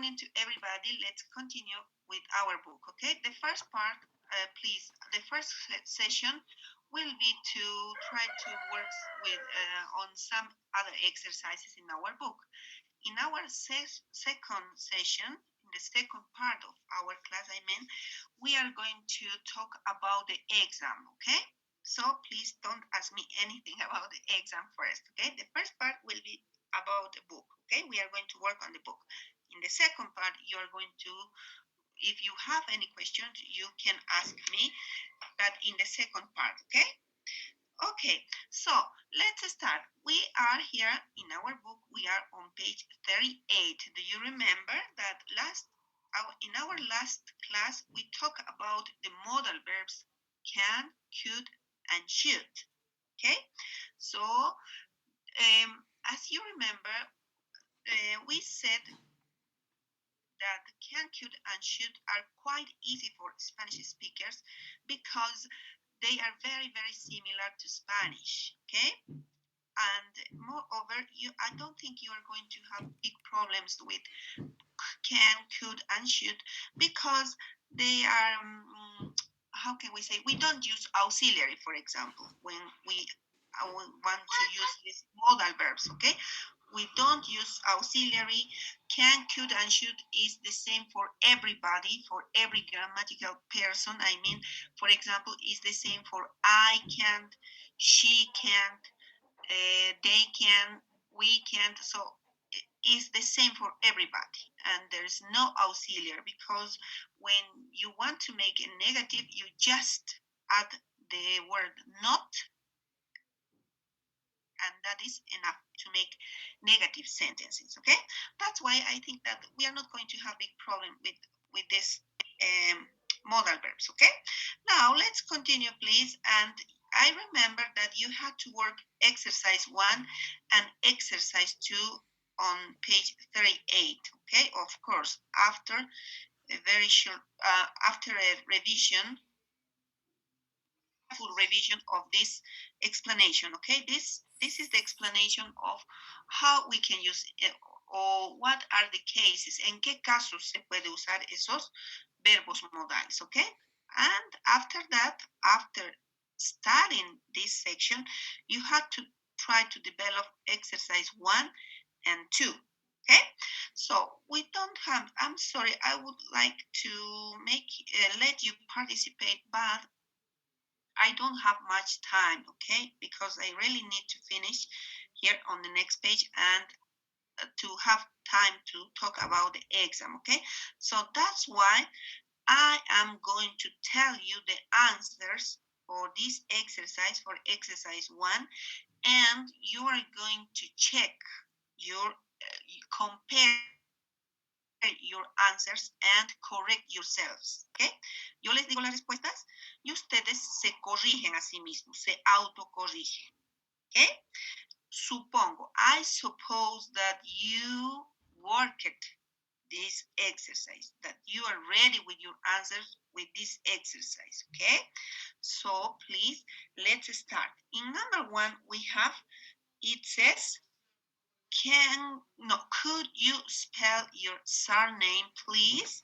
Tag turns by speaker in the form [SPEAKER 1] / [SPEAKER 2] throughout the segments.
[SPEAKER 1] morning to everybody. Let's continue with our book, okay? The first part, please, the first session will be to try to work with on some other exercises in our book. In our second session, in the second part of our class, we are going to talk about the exam, okay? So please don't ask me anything about the exam first, okay? The first part will be about the book, okay? We are going to work on the book. In the second part, you are going to, if you have any questions, you can ask me that in the second part, okay? Okay, so let's start. We are here in our book. We are on page 38. Do you remember that in our last class, we talked about the modal verbs can, could, and should, okay? So, as you remember, we said that can, could, and should are quite easy for Spanish speakers because they are very, very similar to Spanish, okay? And moreover, I don't think you are going to have big problems with can, could, and should because they are, how can we say, we don't use auxiliary, for example, when we want to use these modal verbs, okay? We don't use auxiliary. Can, could, and should is the same for everybody, for every grammatical person. I mean, for example, is the same for I can't, she can't, they can, we can't. So it's the same for everybody. And there's no auxiliary because when you want to make a negative, you just add the word not, and that is enough to make negative sentences, okay? That's why I think that we are not going to have big problem with this modal verbs, okay? Now, let's continue, please. And I remember that you had to work exercise 1 and exercise 2 on page 38, okay? Of course, after a very short, after a revision, full revision of this explanation, okay? This is the explanation of how we can use or what are the cases, en qué casos se puede usar esos verbos modales, okay? And after that, after studying this section, you had to try to develop exercise 1 and 2. Okay, so we don't have, I'm sorry, I would like to let you participate, but I don't have much time, okay, because I really need to finish here on the next page and to have time to talk about the exam, okay? So that's why I am going to tell you the answers for this exercise, for exercise 1, and you are going to check your, compare your answers and correct yourselves, ¿ok? Yo les digo las respuestas y ustedes se corrigen a sí mismos, se autocorrigen, ¿ok? Supongo, I suppose that you worked this exercise, that you are ready with your answers with this exercise, okay? So please, let's start. In number 1, we have, it says, could you spell your surname, please?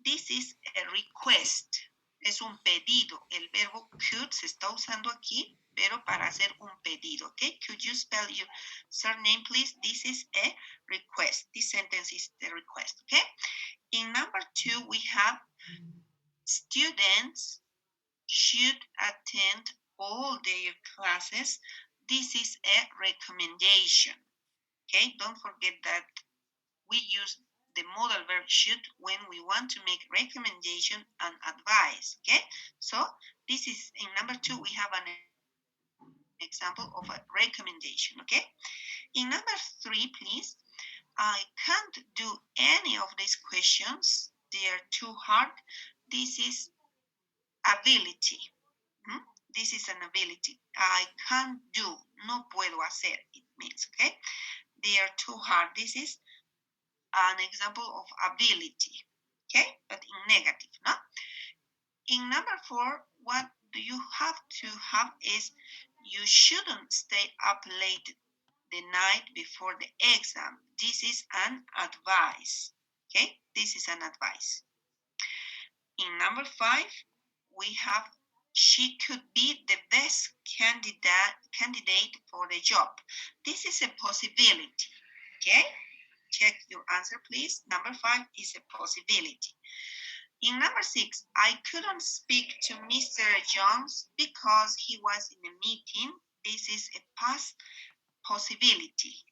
[SPEAKER 1] This is a request. Es un pedido. El verbo could se está usando aquí, pero para hacer un pedido, okay? Could you spell your surname, please? This is a request. This sentence is the request, okay? In number 2, we have students should attend all their classes. This is a recommendation. Okay, don't forget that we use the modal verb should when we want to make recommendation and advice. Okay, so this is in number 2, we have an example of a recommendation. Okay, in number 3, please, I can't do any of these questions, they are too hard. This is ability. This is an ability. I can't do, no puedo hacer, it means, okay? They are too hard. This is an example of ability, okay? But in negative, no? In number 4, what do you have to have is you shouldn't stay up late the night before the exam. This is an advice, Okay, this is an advice. In number 5, we have she could be the best candidate for the job. This is a possibility. Okay, check your answer, please. Number 5 is a possibility. In number 6, I couldn't speak to Mr. Jones because he was in a meeting. This is a past possibility.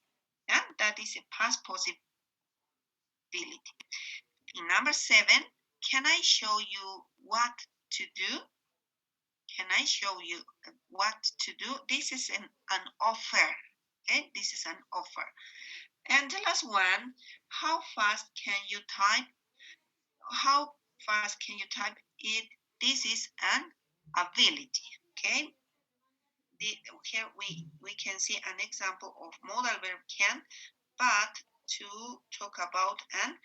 [SPEAKER 1] Yeah, that is a past possibility. In number 7, can I show you what to do? Can I show you what to do? This is an offer. Okay, this is an offer. And the last one, how fast can you type? How fast can you type it? This is an ability. Okay. Here we can see an example of modal verb can, but to talk about an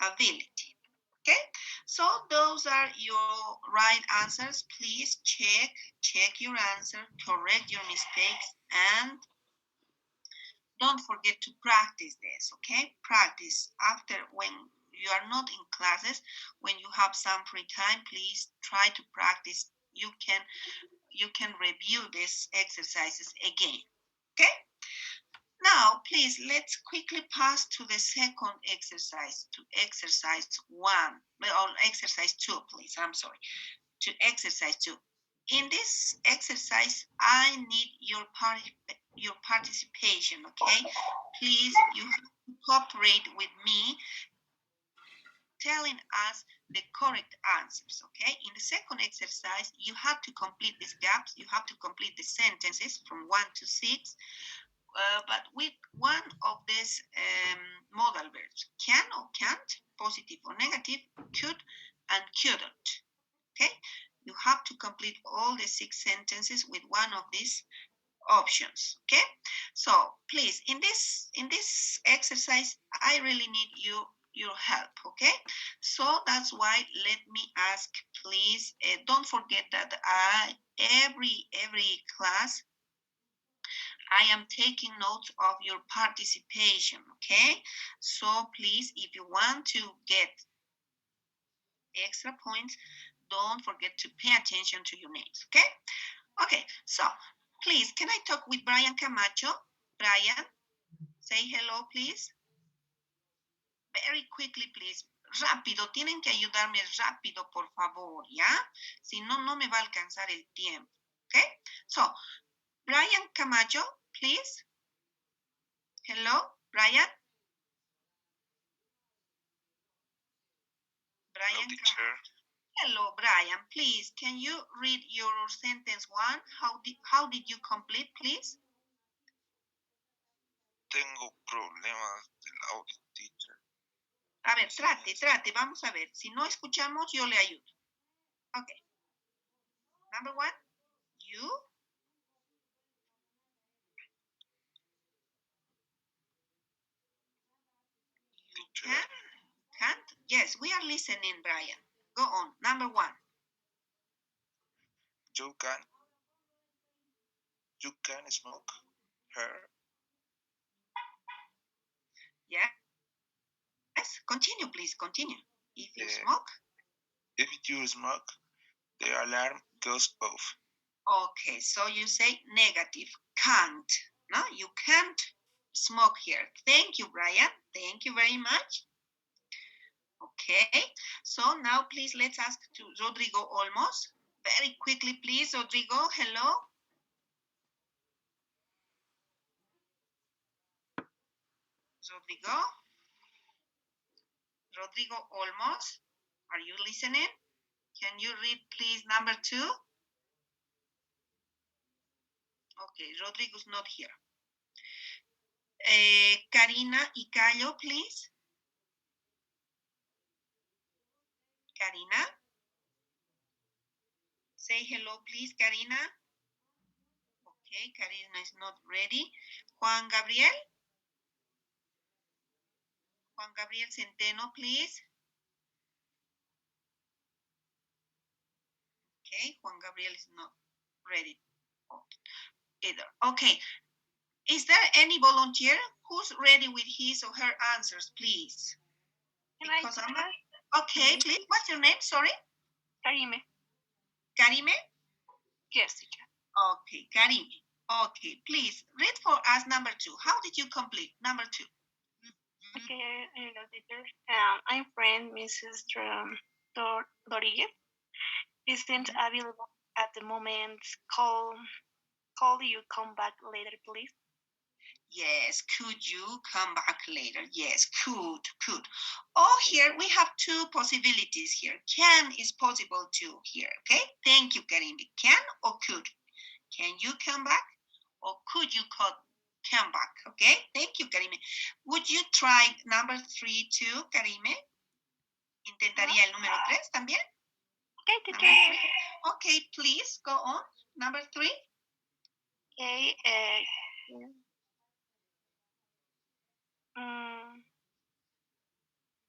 [SPEAKER 1] ability. Okay, so those are your right answers. Please check your answer, correct your mistakes, and don't forget to practice this. Okay, practice after when you are not in classes, when you have some free time, please try to practice. You can review these exercises again. Okay. Now, please, let's quickly pass to the second exercise, to exercise 1, or exercise 2, please. I'm sorry, to exercise 2. In this exercise, I need your participation, okay? Please, you cooperate with me, telling us the correct answers, okay? In the second exercise, you have to complete these gaps. You have to complete the sentences from 1 to 6. But with one of these modal verbs, can or can't, positive or negative, could and couldn't. Okay, you have to complete all the 6 sentences with one of these options. Okay, so please, in this exercise, I really need your help. Okay, so that's why let me ask, please, don't forget that every class I am taking notes of your participation, okay? So please, if you want to get extra points, don't forget to pay attention to your names, okay? Okay, so please, can I talk with Brian Camacho? Brian, say hello, please. Very quickly, please. Rápido, tienen que ayudarme rápido, por favor, ¿ya? Si no, no me va a alcanzar el tiempo, okay? So, Brian Camacho, please. Hello, Brian. Brian. Hello, Brian. Please, can you read your sentence 1? How did you complete, please?
[SPEAKER 2] Tengo problemas del audio, teacher.
[SPEAKER 1] A ver, trate. Vamos a ver. Si no escuchamos, yo le ayudo. Okay. Number 1, you. Can't? Yes, we are listening, Brian. Go on. Number 1.
[SPEAKER 2] You can smoke her.
[SPEAKER 1] Yes. Continue, please. Continue. If you smoke.
[SPEAKER 2] If you smoke, the alarm goes off.
[SPEAKER 1] Okay, so you say negative. Can't. No, you can't smoke here. Thank you, Brian. Thank you very much. Okay, so now please let's ask to Rodrigo Olmos. Very quickly, please, Rodrigo. Hello. Rodrigo Olmos, are you listening? Can you read, please, number 2? Okay, Rodrigo's not here. Karina Icayo, please. Karina. Say hello, please, Karina. Okay, Karina is not ready. Juan Gabriel. Juan Gabriel Centeno, please. Okay, Juan Gabriel is not ready either. Okay, is there any volunteer who's ready with his or her answers, please? Because I'm not... Okay, please. What's your name? Sorry.
[SPEAKER 3] Karime.
[SPEAKER 1] Karime?
[SPEAKER 3] Yes, teacher.
[SPEAKER 1] Okay, Karime. Okay, please read for us number 2. How did you complete number 2?
[SPEAKER 3] Okay, hello, teacher. I'm friend Mrs. Rodriguez. Isn't available at the moment. Call you come back later, please.
[SPEAKER 1] Yes, could you come back later? Yes, could. Oh, here we have 2 possibilities here. Can is possible too here, okay? Thank you, Karime. Can or could? Can you come back? Or could you come back? Okay, thank you, Karime. Would you try number 3 too, Karime? ¿Intentaría el número 3 también?
[SPEAKER 3] Okay, teacher.
[SPEAKER 1] Okay, please go on. Number 3.
[SPEAKER 3] Okay,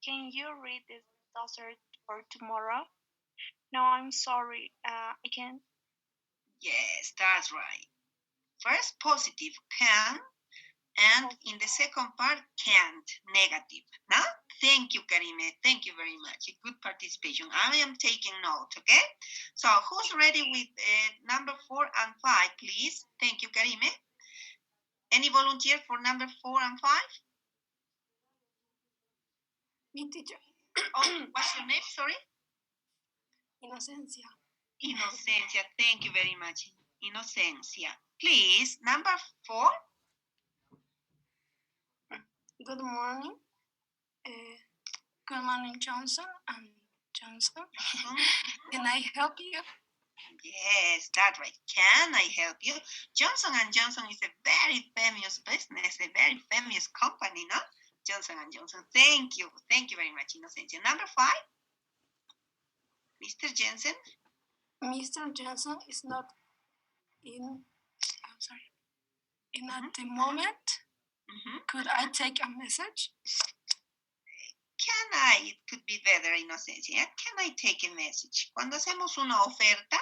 [SPEAKER 3] can you read this dossier for tomorrow? No, I'm sorry. I can't.
[SPEAKER 1] Yes, that's right. First, positive, can, and in the second part, can't, negative. Now, thank you, Karime. Thank you very much. A good participation. I am taking note, okay? So, who's ready with number 4 and 5, please? Thank you, Karime. Any volunteer for number 4 and 5?
[SPEAKER 3] Me, teacher.
[SPEAKER 1] Oh, what's your name? Sorry?
[SPEAKER 3] Inocencia.
[SPEAKER 1] Inocencia. Thank you very much. Inocencia. Please, number 4.
[SPEAKER 3] Good morning. Good morning, Johnson and Johnson. Can I help you?
[SPEAKER 1] Yes, that's right. Can I help you? Johnson and Johnson is a very famous business, a very famous company, no? Johnson and Johnson. Thank you. Thank you very much, Inocencia. Number 5. Mr. Jensen.
[SPEAKER 3] Mr. Jensen is not in. I'm sorry. In at the moment. Could I take a message?
[SPEAKER 1] Can I? It could be better, Inocencia. Can I take a message? Cuando hacemos una oferta,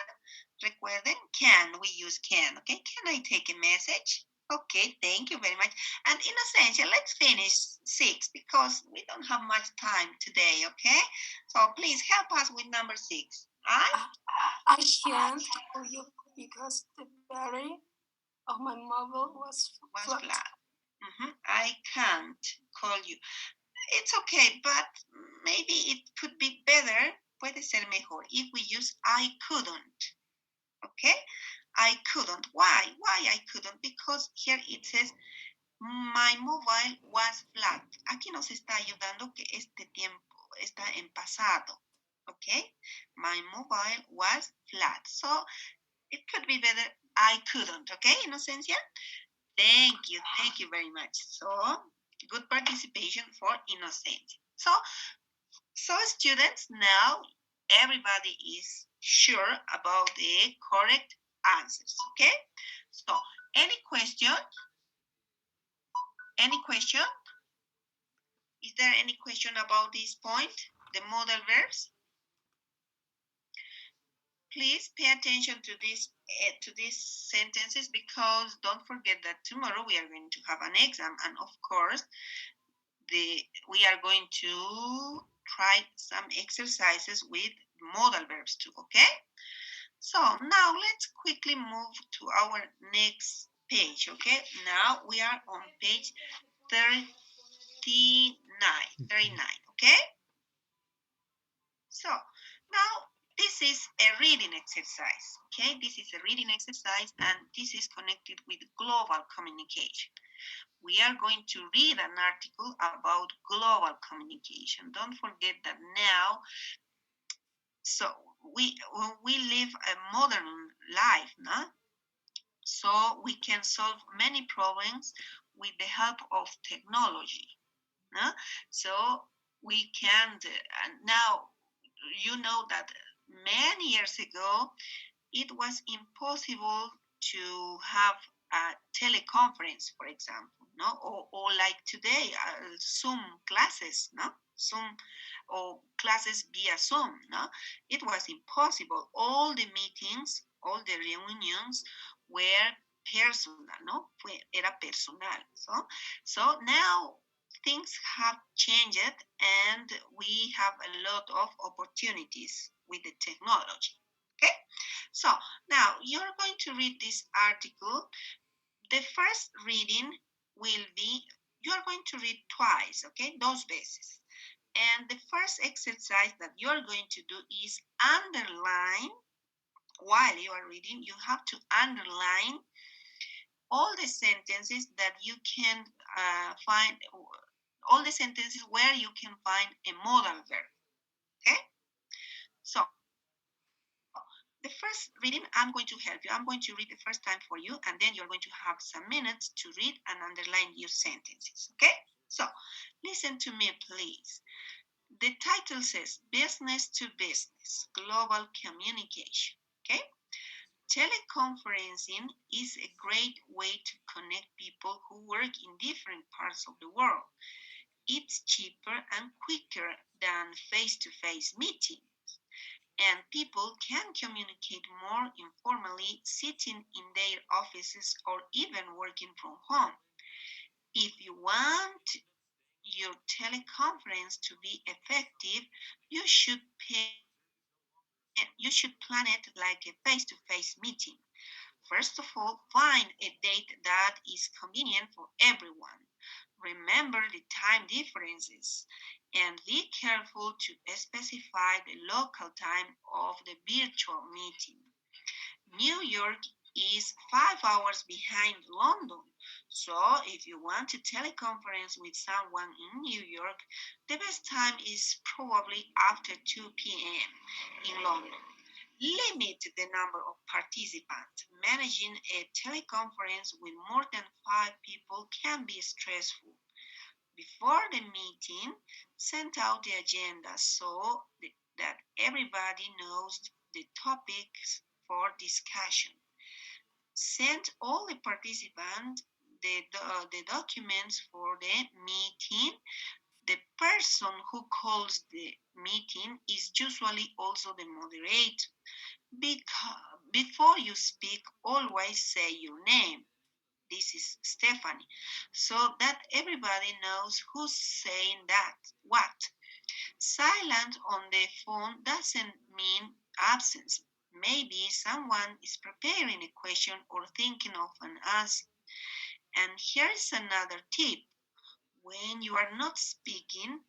[SPEAKER 1] recuerden, can, we use can, okay? Can I take a message? Okay, thank you very much. And Inocencia, let's finish 6 because we don't have much time today, okay? So please help us with number 6.
[SPEAKER 3] I can't call you because the battery of my mobile was flat.
[SPEAKER 1] I can't call you. It's okay, but maybe it could be better, puede ser mejor, if we use I couldn't. Okay? I couldn't. Why? Why I couldn't? Because here it says my mobile was flat. Aquí nos está ayudando que este tiempo está en pasado. Okay? My mobile was flat. So it could be better I couldn't. Okay, Inocencia? Thank you very much. So good participation for Inocencia. So students, now everybody is sure about the correct answers, okay? So any question? Any question? Is there any question about this point, the modal verbs? Please pay attention to these sentences because don't forget that tomorrow we are going to have an exam, and of course we are going to try some exercises with modal verbs too, okay? So now let's quickly move to our next page, okay? Now we are on page 39, okay? So now this is a reading exercise, okay? This is a reading exercise and this is connected with global communication. We are going to read an article about global communication. Don't forget that now, so we live a modern life, no? So we can solve many problems with the help of technology, no? So we can, now you know that many years ago, it was impossible to have a teleconference, for example, no? Or like today, Zoom classes, no? Zoom or classes via Zoom, no? It was impossible. All the meetings, all the reunions were personal, no? Era personal. So now things have changed and we have a lot of opportunities with the technology. Okay, so now you're going to read this article. The first reading will be, you are going to read twice, okay, those bases. And the first exercise that you're going to do is underline. While you are reading, you have to underline all the sentences that you can find, all the sentences where you can find a modal verb. Okay, so the first reading, I'm going to help you. I'm going to read the first time for you, and then you're going to have some minutes to read and underline your sentences. Okay, so listen to me, please. The title says Business to Business, Global Communication. Okay, teleconferencing is a great way to connect people who work in different parts of the world. It's cheaper and quicker than face-to-face meetings, and people can communicate more informally sitting in their offices or even working from home. If you want your teleconference to be effective, you should plan it like a face-to-face meeting. First of all, find a date that is convenient for everyone. Remember the time differences and be careful to specify the local time of the virtual meeting. New York is 5 hours behind London. So if you want to teleconference with someone in New York, the best time is probably after 2 p.m. in London. Limit the number of participants. Managing a teleconference with more than 5 people can be stressful. Before the meeting, send out the agenda so that everybody knows the topics for discussion. Send all the participants the documents for the meeting. The person who calls the meeting is usually also the moderator. Before you speak, always say your name. This is Stephanie, so that everybody knows who's saying that, what. Silent on the phone doesn't mean absence. Maybe someone is preparing a question or thinking of an answer. And here is another tip. When you are not speaking,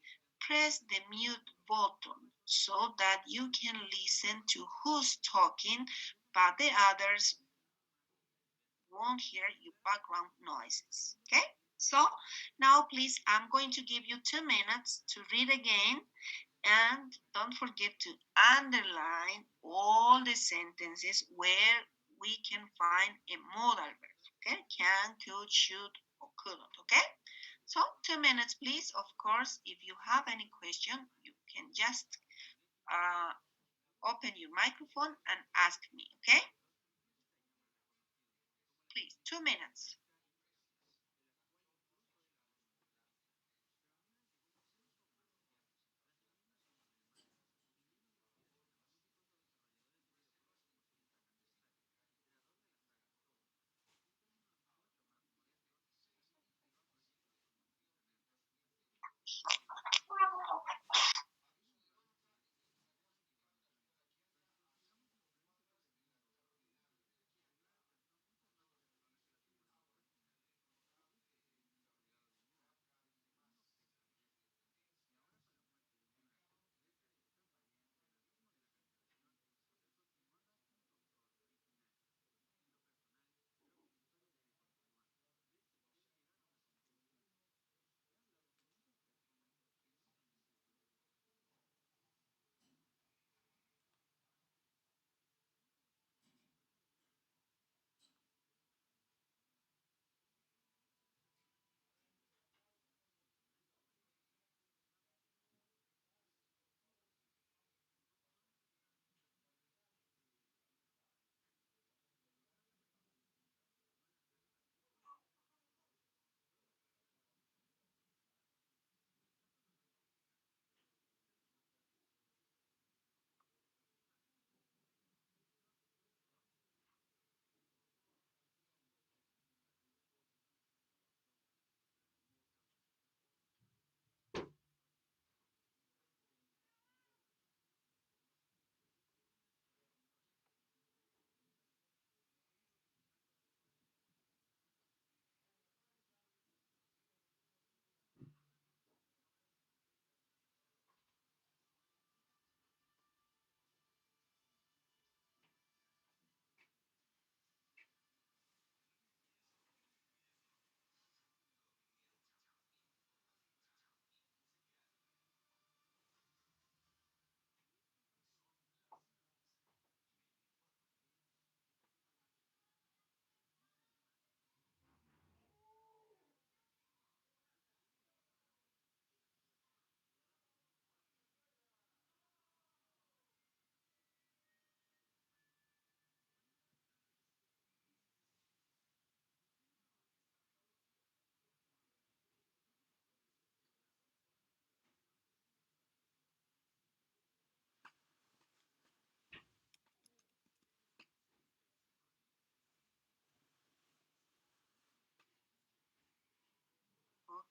[SPEAKER 1] press the mute button so that you can listen to who's talking, but the others won't hear your background noises. Okay? So now please, I'm going to give you 2 minutes to read again, and don't forget to underline all the sentences where we can find a modal verb. Okay? Can, could, should, or couldn't. Okay? So 2 minutes, please. Of course, if you have any question, you can just open your microphone and ask me. Okay? Please, 2 minutes.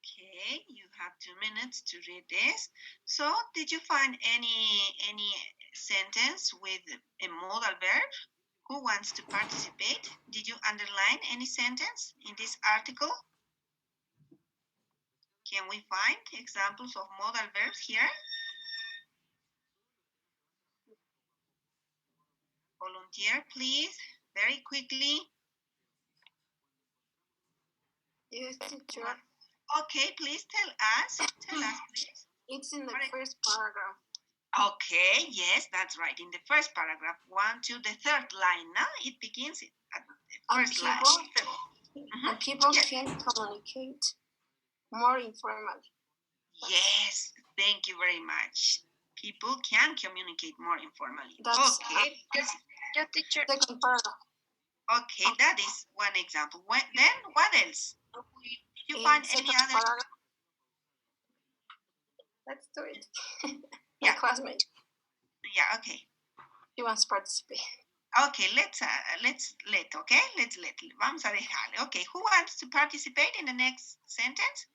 [SPEAKER 1] Okay, you have 2 minutes to read this. So, did you find any sentence with a modal verb? Who wants to participate? Did you underline any sentence in this article? Can we find examples of modal verbs here? Volunteer, please, very quickly.
[SPEAKER 3] Yes, teacher.
[SPEAKER 1] Okay, please tell us. Tell us, please.
[SPEAKER 3] It's in the first paragraph.
[SPEAKER 1] Okay, yes, that's right. In the first paragraph, 1 to the third line. Now it begins at the first line.
[SPEAKER 3] People can communicate more informally.
[SPEAKER 1] Yes, thank you very much. People can communicate more informally.
[SPEAKER 3] That's
[SPEAKER 1] okay.
[SPEAKER 3] Your teacher. Second paragraph.
[SPEAKER 1] Okay, that is one example. Then what else? Did you find any other? Paragraph.
[SPEAKER 3] Let's do it. My classmate.
[SPEAKER 1] Yeah, okay.
[SPEAKER 3] He wants to participate.
[SPEAKER 1] Okay, let's let. Vamos a dejarle. Okay, who wants to participate in the next sentence?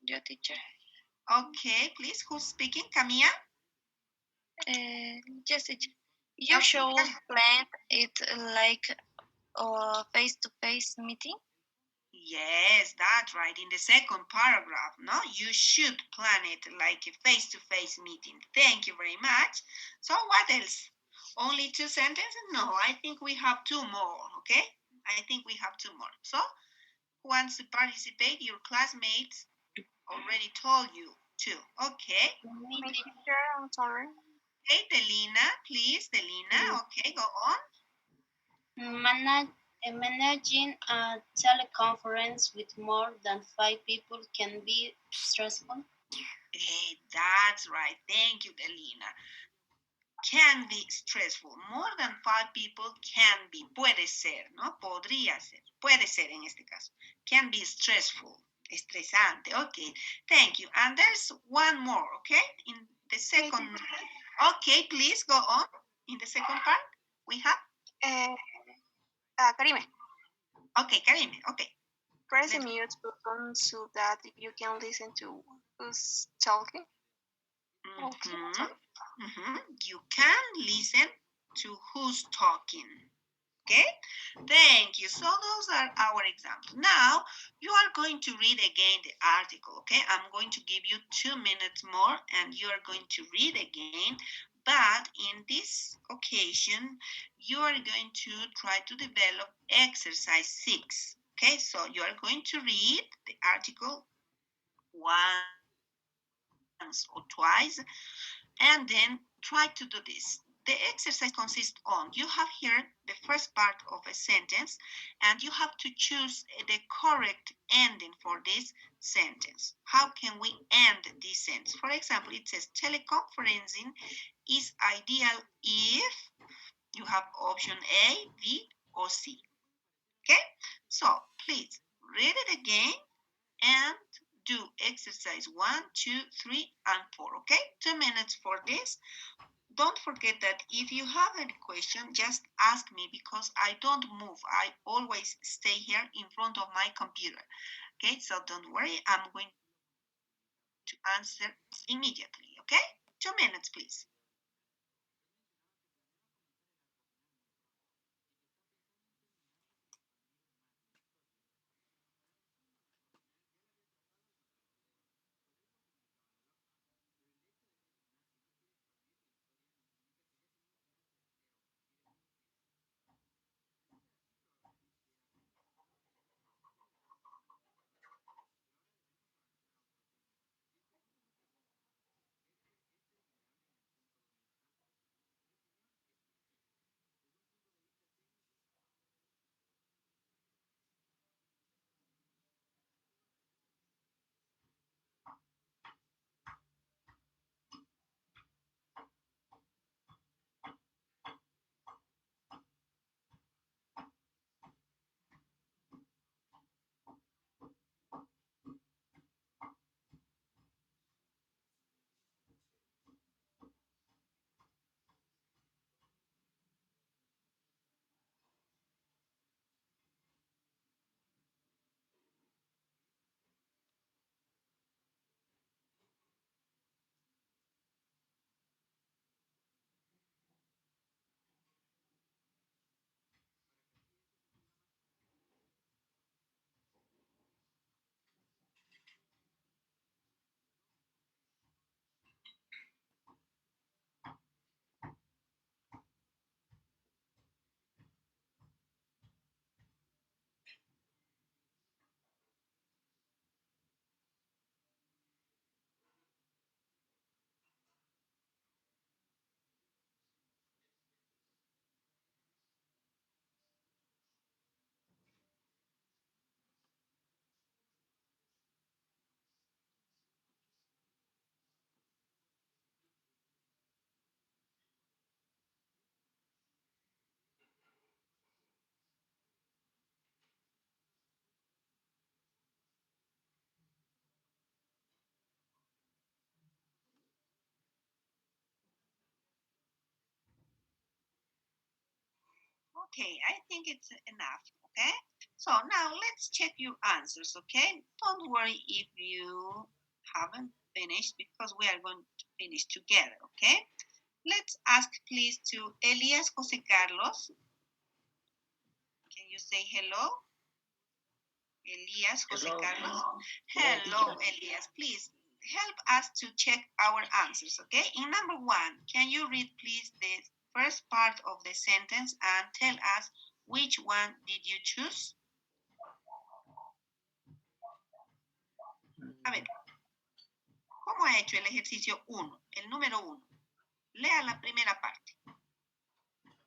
[SPEAKER 4] Your teacher.
[SPEAKER 1] Okay, please. Who's speaking? Camilla?
[SPEAKER 4] Yes, teacher. You should plan it like a face-to-face meeting.
[SPEAKER 1] Yes, that's right. In the second paragraph, no? You should plan it like a face-to-face meeting. Thank you very much. So what else? Only 2 sentences? No, I think we have 2 more, okay? I think we have 2 more. So, who wants to participate? Your classmates already told you too. Okay.
[SPEAKER 4] My teacher, I'm sorry.
[SPEAKER 1] Okay, Delina, please. Delina, okay, go on.
[SPEAKER 4] Managing a teleconference with more than 5 people can be stressful.
[SPEAKER 1] Hey, that's right. Thank you, Delina. Can be stressful. More than 5 people can be. Puede ser, ¿no? Podría ser. Puede ser en este caso. Can be stressful. Estresante. Okay. Thank you. And there's one more, okay? In the second. Okay, please go on. In the second part, we have?
[SPEAKER 3] Karime.
[SPEAKER 1] Okay, Karime. Okay.
[SPEAKER 3] Press the mute button so that you can listen to who's talking.
[SPEAKER 1] You can listen to who's talking. Okay, thank you. So those are our examples. Now you are going to read again the article. Okay, I'm going to give you 2 minutes more and you are going to read again. But in this occasion, you are going to try to develop exercise 6. Okay, so you are going to read the article once or twice and then try to do this. The exercise consists on, you have here the first part of a sentence and you have to choose the correct ending for this sentence. How can we end this sentence? For example, it says teleconferencing is ideal if you have option A, B, or C. Okay, so please read it again and do exercise 1, 2, 3, and 4. Okay, 2 minutes for this. Don't forget that if you have any question, just ask me because I don't move. I always stay here in front of my computer. Okay, so don't worry. I'm going to answer immediately. Okay, 2 minutes, please. Okay, I think it's enough. Okay, so now let's check your answers. Okay, don't worry if you haven't finished because we are going to finish together. Okay, let's ask please to Elias Jose Carlos. Can you say hello? Elias Jose Carlos. Hello, Elias. Please help us to check our answers, okay? In number one, can you read, please, the first part of the sentence and tell us which one did you choose? A ver, ¿cómo ha hecho el ejercicio 1, el número 1? Lea la primera parte.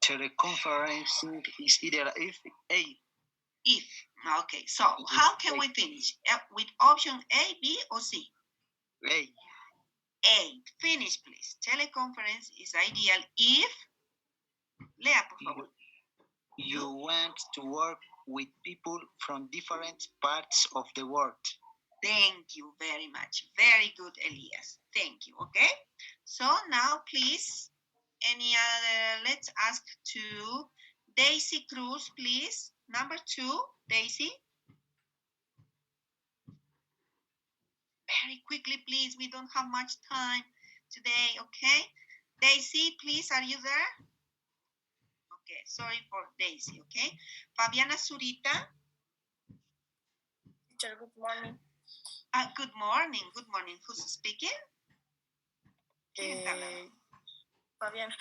[SPEAKER 5] Teleconferencing is either A.
[SPEAKER 1] If. Okay, so how can we finish? With option A, B, or C?
[SPEAKER 5] A.
[SPEAKER 1] A. Finish, please. Teleconference is ideal if... Lea, por favor.
[SPEAKER 5] You want to work with people from different parts of the world.
[SPEAKER 1] Thank you very much. Very good, Elias. Thank you, okay? So now, please, any other, let's ask to Daisy Cruz, please. Number 2, Daisy. Very quickly, please. We don't have much time today, okay? Daisy, please, are you there? Okay, sorry for Daisy, okay? Fabiana Zurita.
[SPEAKER 3] Teacher, good morning.
[SPEAKER 1] Good morning, good morning. Who's speaking?
[SPEAKER 3] Fabiana.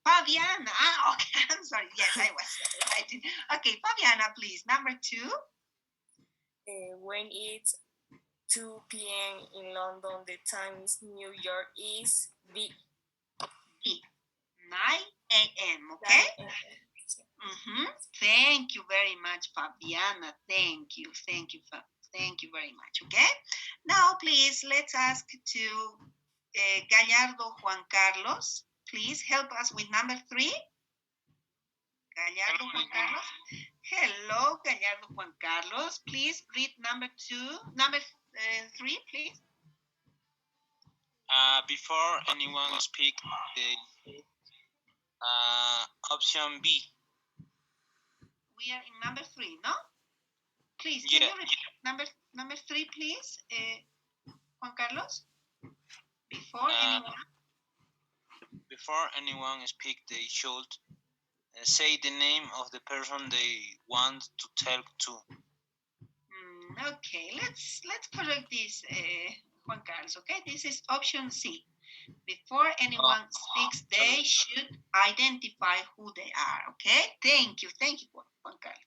[SPEAKER 1] Fabiana. Okay, I'm sorry. Yes, I was right. Okay, Fabiana, please. Number 2.
[SPEAKER 3] When it's 2 p.m. in London, the time is New York is B.
[SPEAKER 1] 9 a.m. Okay? Thank you very much, Fabiana. Thank you. Thank you very much. Okay? Now, please, let's ask to Gallardo Juan Carlos. Please help us with number 3. Gallardo Juan Carlos. Hello, Gallardo Juan Carlos. Please read number 3, please.
[SPEAKER 2] Before anyone speak the option B.
[SPEAKER 1] We are in number 3, no? Please, can you repeat number 3, please, Juan Carlos?
[SPEAKER 2] Before anyone speak, they should say the name of the person they want to talk to.
[SPEAKER 1] Okay, let's correct this, Juan Carlos. Okay, this is option C. Before anyone speaks, they should identify who they are. Okay, thank you, Juan Carlos.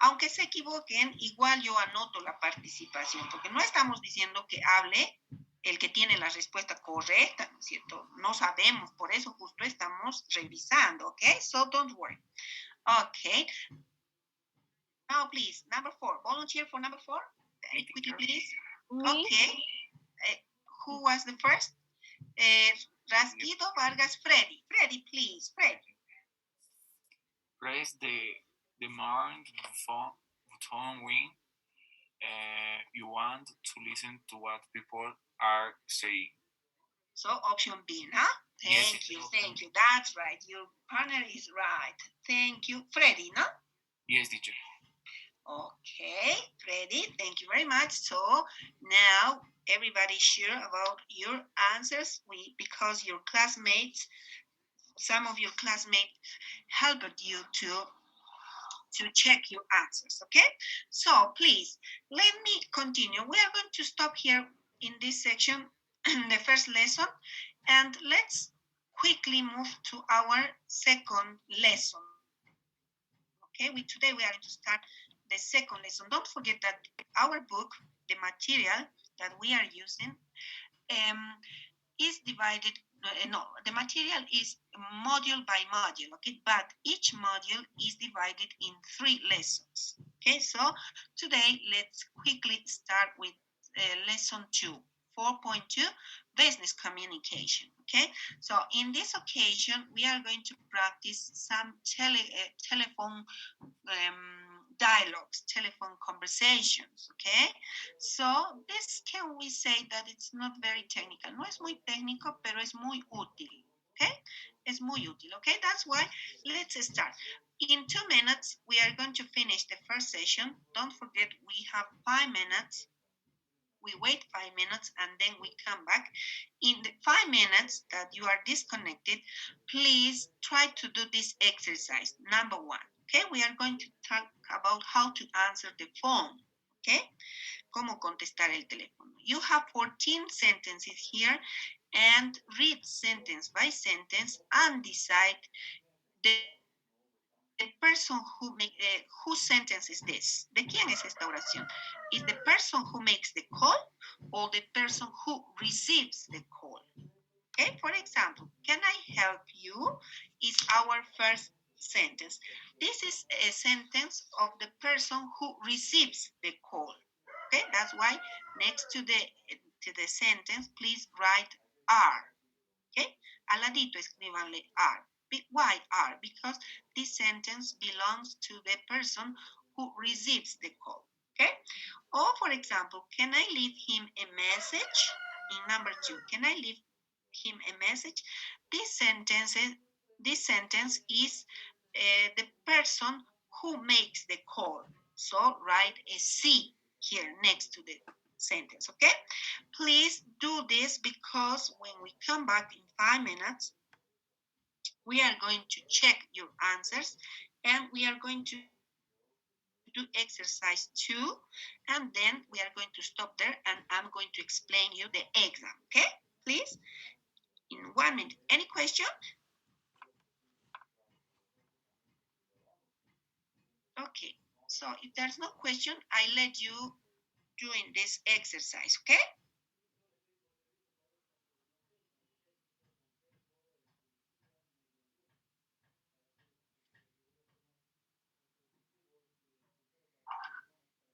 [SPEAKER 1] Aunque se equivoquen, igual yo anoto la participación, porque no estamos diciendo que hable el que tiene la respuesta correcta, ¿no es cierto? No sabemos, por eso justo estamos revisando, ¿ok? So don't worry. Okay. Now, please, number 4. Volunteer for number 4. Very quickly, please. Okay. Who was the first? Rasguido Vargas Freddy. Freddy, please. Freddy.
[SPEAKER 6] Press the mark button when you want to listen to what people are saying.
[SPEAKER 1] So option B, huh? Thank you. That's right. Your partner is right. Thank you. Freddy, no?
[SPEAKER 6] Yes, teacher.
[SPEAKER 1] Okay, Freddy, thank you very much. So now everybody's sure about your answers because your classmates, some of your classmates helped you to check your answers, okay? So please, let me continue. We are going to stop here in this section, the first lesson, and let's quickly move to our second lesson. Okay, today we are going to start the second lesson. Don't forget that our book, the material that we are using, is divided. The material is module by module, okay? But each module is divided in 3 lessons, okay? So today, let's quickly start with lesson 2, 4.2, business communication, okay? So in this occasion, we are going to practice some telephone dialogues, telephone conversations, okay? So this, can we say that it's not very technical? No es muy técnico, pero es muy útil, okay? Es muy útil, okay? That's why let's start. In 2 minutes, we are going to finish the first session. Don't forget, we have 5 minutes. We wait 5 minutes and then we come back. In the 5 minutes that you are disconnected, please try to do this exercise. Number 1, okay? We are going to talk about how to answer the phone, okay? Cómo contestar el teléfono. You have 14 sentences here and read sentence by sentence and decide the person whose sentence is this. ¿De quién es esta oración? Is the person who makes the call or the person who receives the call? Okay, for example, can I help you is our first sentence. This is a sentence of the person who receives the call. Okay, that's why next to the sentence, please write are. Okay, al ladito escríbanle are. Why are? Because this sentence belongs to the person who receives the call. Okay, or for example, can I leave him a message? In number 2, can I leave him a message? This sentence is the person who makes the call. So write a C here next to the sentence, okay? Please do this because when we come back in 5 minutes, we are going to check your answers and we are going to do exercise 2 and then we are going to stop there and I'm going to explain you the exam, okay? Please, in 1 minute. Any question? Okay, so if there's no question, I let you doing this exercise, okay?